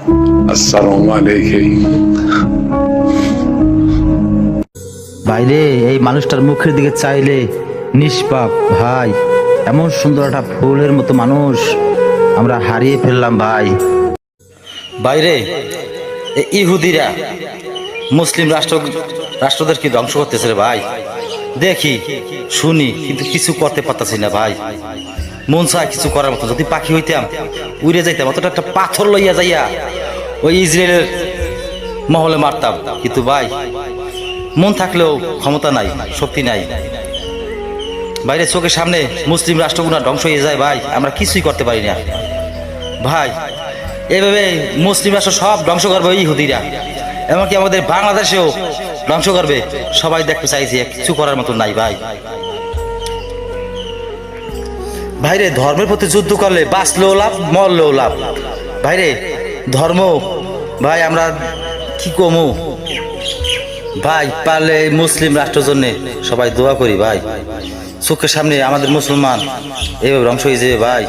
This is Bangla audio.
আসসালামু আলাইকুম। ভাইরে, এই মানুষটার মুখের দিকে চাইলে নিষ্পাপ ভাই, এমন সুন্দর একটা ফুলের মতো মানুষ আমরা হারিয়ে ফেললাম ভাই। বাইরে ইহুদিরা মুসলিম রাষ্ট্রদেরকে ধ্বংস করতেছে রে ভাই। দেখি শুনি কিন্তু কিছু করতে পারতাছি না ভাই। মন চায় কিছু করার মতো, যদি পাখি হইতাম উড়ে যাইতাম, অতটা একটা পাথর লইয়া যাইয়া ওই ইসরায়েলের মহলে মারতাম, কিন্তু ভাই মন থাকলেও ক্ষমতা নাই, শক্তি নাই। বাইরে চোখের সামনে মুসলিম রাষ্ট্রগুলো ধ্বংস হয়ে যায় ভাই, আমরা কিছুই করতে পারি না ভাই। এইভাবে মুসলিম রাষ্ট্র সব ধ্বংস করবে ইহুদিরা, এমনকি আমাদের বাংলাদেশেও ধ্বংস করবে। সবাই দেখতে চাইছে, কিছু করার মতো নাই ভাই। ভাইরে, ধর্মের প্রতি যুদ্ধ করলে বাঁচলেও লাভ, মরলেও লাভ ভাইরে। ধর্ম ভাই আমরা কি কমু ভাই, পারলে মুসলিম রাষ্ট্রের জন্য সবাই দোয়া করি ভাই। চোখের সামনে আমাদের মুসলমান এইভাবে ধ্বংস হয়ে যাবে ভাই।